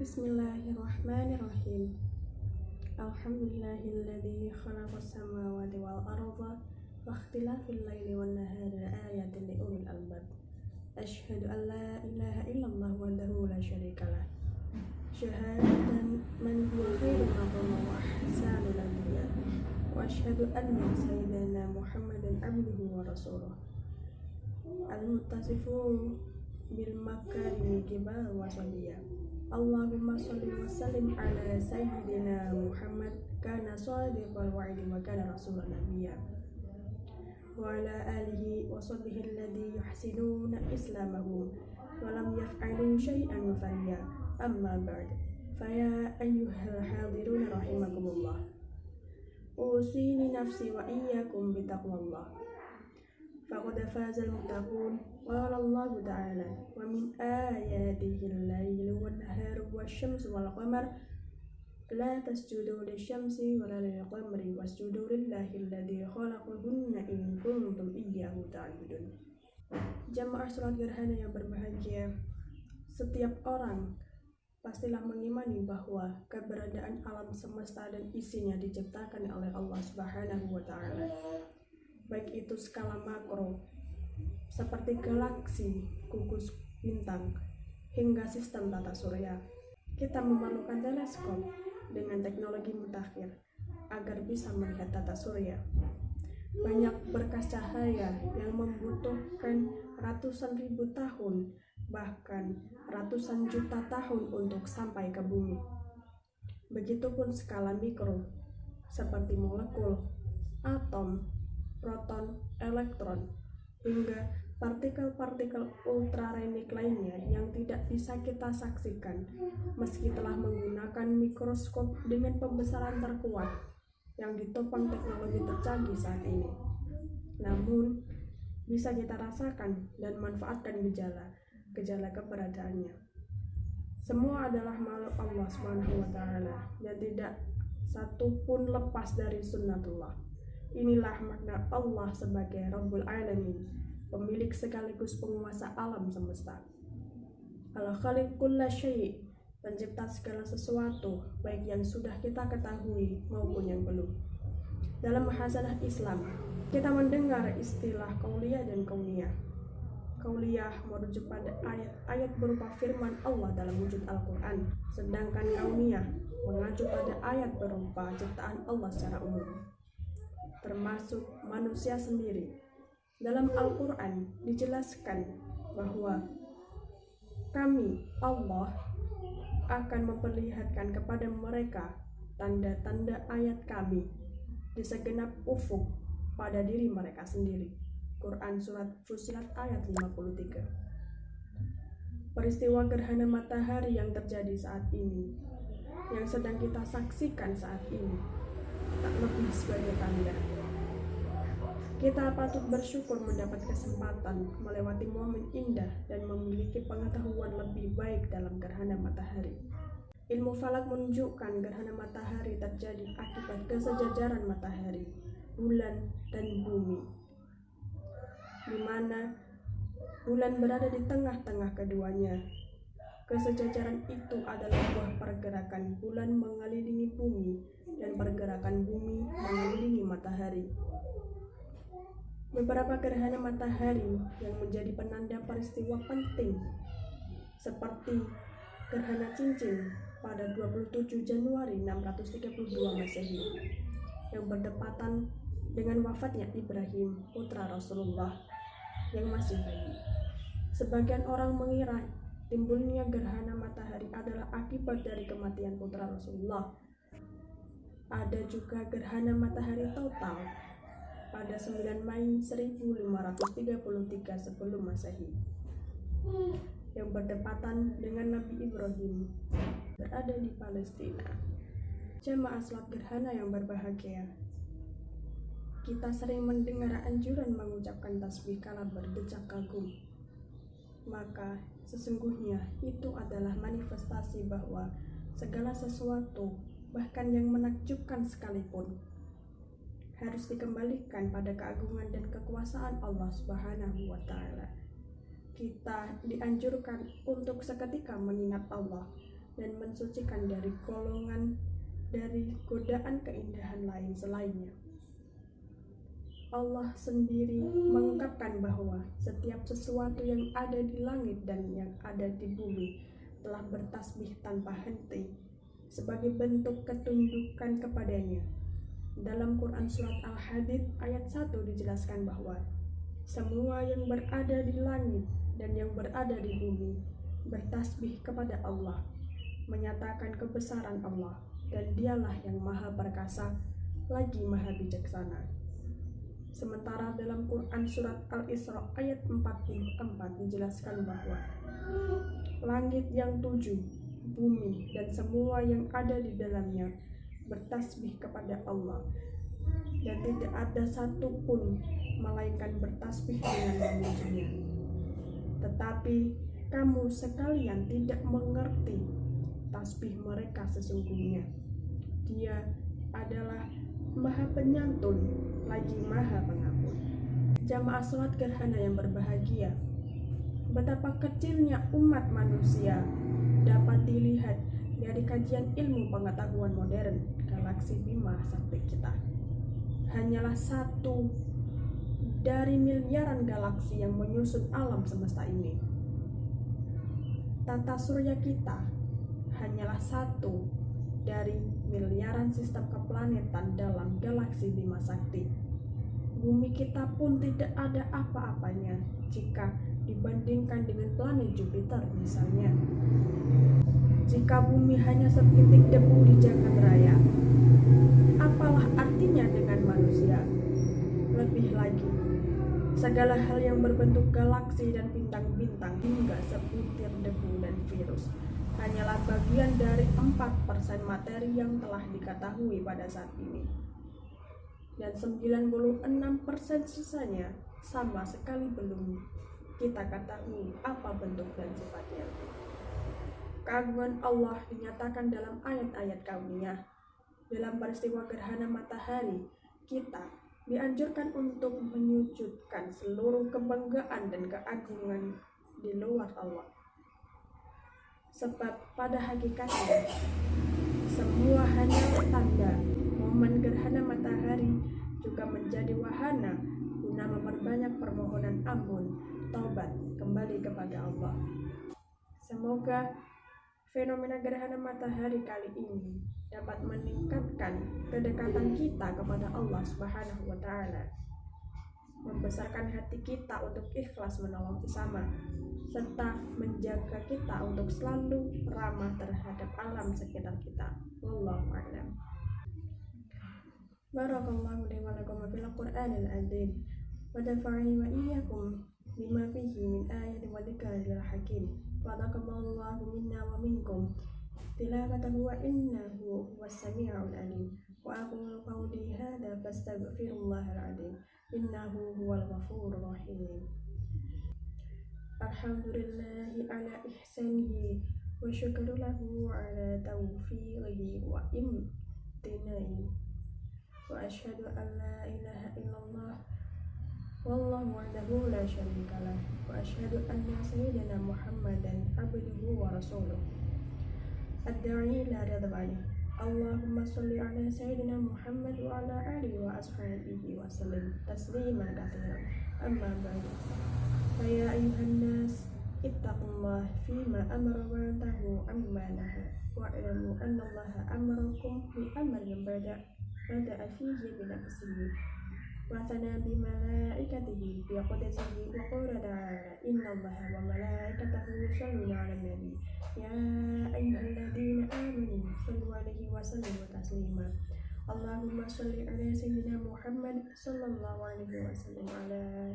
Bismillahirrahmanirrahim. Alhamdulillahilladzi khalaqas samawati wal arda wa ikhtilafil laili wan nahari ayatin li ulil albab. Asyhadu an la ilaha illallah wahdahu la syarikalah. Syahadatan man huwa khairun maqama wa ahsanu nabiyya. Wa asyhadu anna sayyidana Muhammadan abduhu wa rasuluh. Al-muttasifu bil makarimi kibal wasabiyya. Allahumma sholli wa sallim ala sayyidina Muhammad kana shadiqal wa'di wa kana rasulan nabiyya wa ala alihi wa sahbihi alladhi yuhsinuna islamahum wa lam yaf'alu syai'an mufariya amma ba'd faya ayyuhal hadirun rahimakumullah usini nafsi wa iyyakum bitaqwallah faqad fazal muttaqun. Qala Allah Ta'ala wa min ayatihi al-lailu wan-naharu wasyamsu wal-qamar la tasjudu lisyamsi wa la lil-qamari wasjudu lillahi alladzi khalaqahunna in kuntum iyyahu ta'budun. Jamaah salat gerhana yang berbahagia, setiap orang pastilah mengimani bahwa keberadaan alam semesta dan isinya diciptakan oleh Allah Subhanahu wa Ta'ala, baik itu skala makro seperti galaksi, gugus bintang, hingga sistem tata surya. Kita memerlukan teleskop dengan teknologi mutakhir agar bisa melihat tata surya. Banyak berkas cahaya yang membutuhkan ratusan ribu tahun, bahkan ratusan juta tahun untuk sampai ke bumi. Begitupun skala mikro seperti molekul, atom, proton, elektron, hingga partikel-partikel ultrarenik lainnya yang tidak bisa kita saksikan meski telah menggunakan mikroskop dengan pembesaran terkuat yang ditopang teknologi tercanggih saat ini. Namun, bisa kita rasakan dan manfaatkan gejala keberadaannya. Semua adalah makhluk Allah Subhanahu wa Ta'ala dan tidak satu pun lepas dari sunnatullah. Inilah makna Allah sebagai Rabbul Alamin, pemilik sekaligus penguasa alam semesta. Al-Khaliq kulla syai', pencipta segala sesuatu, baik yang sudah kita ketahui maupun yang belum. Dalam hasanah Islam, kita mendengar istilah qauliyah dan kauniyah. Qauliyah merujuk pada ayat-ayat berupa firman Allah dalam wujud Al-Quran, sedangkan kauniyah mengacu pada ayat berupa ciptaan Allah secara umum, termasuk manusia sendiri. Dalam Al-Quran dijelaskan bahwa kami, Allah, akan memperlihatkan kepada mereka tanda-tanda ayat kami di segenap ufuk pada diri mereka sendiri. Quran Surat Fussilat ayat 53. Peristiwa gerhana matahari yang terjadi saat ini, yang sedang kita saksikan saat ini, tak lebih sebagai tanda. Kita patut bersyukur mendapat kesempatan melewati momen indah dan memiliki pengetahuan lebih baik dalam gerhana matahari. Ilmu falak menunjukkan gerhana matahari terjadi akibat kesejajaran matahari, bulan, dan bumi, di mana bulan berada di tengah-tengah keduanya. Kesejajaran itu adalah buah pergerakan bulan mengelilingi bumi dan pergerakan bumi mengelilingi matahari. Beberapa gerhana matahari yang menjadi penanda peristiwa penting seperti gerhana cincin pada 27 Januari 632 Masehi yang berdepatan dengan wafatnya Ibrahim, putra Rasulullah yang masih bayi. Sebagian orang mengira timbulnya gerhana matahari adalah akibat dari kematian putra Rasulullah. Ada juga gerhana matahari total pada 9 Mei 1533 sebelum Masehi yang berdepatan dengan Nabi Ibrahim berada di Palestina. Jamaah salat gerhana yang berbahagia, kita sering mendengar anjuran mengucapkan tasbih kala berdecak kagum. Maka sesungguhnya itu adalah manifestasi bahwa segala sesuatu, bahkan yang menakjubkan sekalipun, harus dikembalikan pada keagungan dan kekuasaan Allah Subhanahu wa Ta'ala. Kita dianjurkan untuk seketika mengingat Allah dan mensucikan dari godaan keindahan lain selainnya. Allah sendiri mengungkapkan bahwa setiap sesuatu yang ada di langit dan yang ada di bumi telah bertasbih tanpa henti sebagai bentuk ketundukan kepadanya. Dalam Quran Surat Al-Hadid ayat 1 dijelaskan bahwa semua yang berada di langit dan yang berada di bumi bertasbih kepada Allah, menyatakan kebesaran Allah, dan dialah yang maha perkasa lagi maha bijaksana. Sementara dalam Quran Surat Al-Isra ayat 44 dijelaskan bahwa langit yang 7, bumi, dan semua yang ada di dalamnya bertasbih kepada Allah, dan tidak ada satupun melainkan bertasbih dengan memujinya. Tetapi kamu sekalian tidak mengerti tasbih mereka sesungguhnya. Dia adalah maha penyantun lagi maha pengampun. Jamaah sholat gerhana yang berbahagia, betapa kecilnya umat manusia dapat dilihat dari kajian ilmu pengetahuan modern galaksi Bima Sakti kita. Hanyalah satu dari miliaran galaksi yang menyusun alam semesta ini. Tata surya kita hanyalah satu dari miliaran sistem keplanetan dalam galaksi Bima Sakti. Bumi kita pun tidak ada apa-apanya jika dibandingkan dengan planet Jupiter misalnya. Jika bumi hanya sepitik debu di jagat raya, apalah artinya dengan manusia? Lebih lagi, segala hal yang berbentuk galaksi dan bintang-bintang hingga sebutir debu dan virus hanyalah bagian dari 4% materi yang telah diketahui pada saat ini. Dan 96% sisanya sama sekali belum kita ketahui apa bentuk dan sifatnya. Keagungan Allah dinyatakan dalam ayat-ayat kauniyah. Dalam peristiwa gerhana matahari, kita dianjurkan untuk menyujudkan seluruh kebanggaan dan keagungan di luar Allah. Sebab pada hakikatnya semua hanya tanda. Momen gerhana matahari juga menjadi wahana guna memperbanyak permohonan ampun, taubat kembali kepada Allah. Semoga fenomena gerhana matahari kali ini dapat meningkatkan kedekatan kita kepada Allah Subhanahu wa Ta'ala, membesarkan hati kita untuk ikhlas menolong sesama, serta menjaga kita untuk selalu ramah terhadap alam sekitar kita. Wallahu a'lam. Barakallahu li wa lakum fil Qur'anil azim wa nafa'ani wa iyyakum bima fihi min ayatin wa dzikril hakim. Wa taqabbalallahu minna wa minkum tilawatahu wa innahu huwas sami'ul alim. Wa aqulu qawli hadza fastaghfirullahal azim innahu huwal ghafurur rahim. Alhamdulillahi ala ihsanihi wa syukru lahu ala taufiqihi wa imtinaihi. Wa asyhadu an la ilaha illallah wallahu wahdahu la syarika lah. Wa asyhadu anna sayyidina Muhammadan abduhu wa rasuluh ad-da'i ila ridwanih. Allahumma sholli ala sayyidina Muhammad wa ala alihi wa ashabihi wa sallim tasliman katsiran. Amma ba'du. Ya ayuhan nas ittaqullah fima amara wa nahahu amma naha wa ilamu anna allaha amarakum bi amrin bada'a fihi bi nafsihi wa thana bi malaikatihi bi qudsihi wa qala ta'ala inna allaha wa malaikatahu yusalluna 'alan nabi ya ayyuhalladzina amanu sallu 'alaihi wa sallimu taslima. Allahumma sholli 'ala sayyidina Muhammad sallallahu alaihi wasallam ala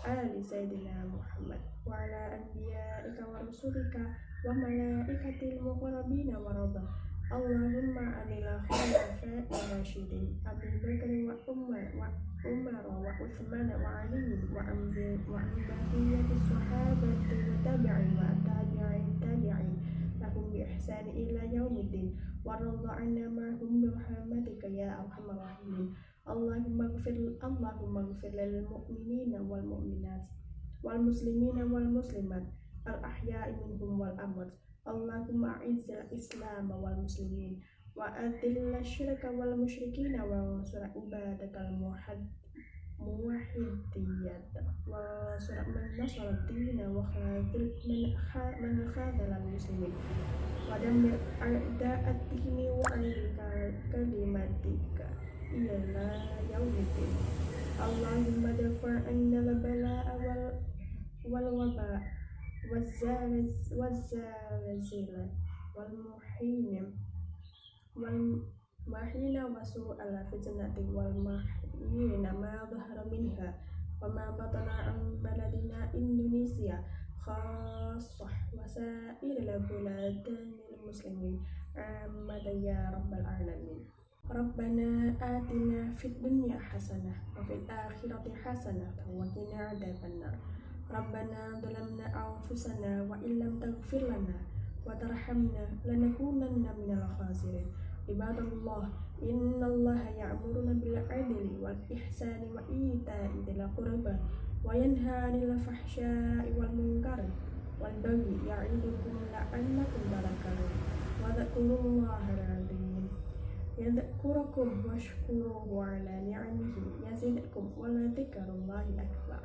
ali sayyidina Muhammad wa ala anbiya'ika wa rusulika wa malaikatil muqarrabina wa rabba. Allahumma amila khulafa'i rasyidin Abu Bakar wa Umar wa Uthman wa Ali wa baqiyati sahabati wa tabi'in wa tabi'in lahum bi ihsani ila yaumiddin wa radha 'anna ma hum bi rahmatika ya arhamar rahimin. Allahumma ighfir lil mu'minina wal mu'minat wal muslimina wal muslimat al ahya'i minhum wal amwat. Allahumma a'izzil Islam wal muslimin wa adillal syirka wal musyrikin wa ansur ibadakal muwahhidiyat wa ansur man nasara ad-din wa khadhil man khadhalal muslimin wa dammir a'da'ad-din wa alika kalimatika ila yaumiddin. Allahumma dafa' anna al-bala'a wal waba' wazzalzila wal mahina wasu ala fitnati wal mahina ma dhahara minha wa ma batana an baladina Indonesia khassah wa sa'iril buladil muslimin amada ya rabbal alamin. Rabbana atina fid dunya hasanah wa fil akhirati hasanah wa qina adzabannar. Rabbana zalamna anfusana wa illam taghfir lana wa tarhamna lanakunanna minal khasirin. Ibadallah, innallaha ya'muruna bil 'adli wal ihsani wa ita'i dzil qurba wa yanha 'anil fahsya'i wal munkari wal baghi ya'idukum la'allakum tadhakkarun. Wa dzkurullaha al-'azim yadhkurukum washkuruhu 'ala ni'amihi yazidkum wa la dzikrullahi akbar.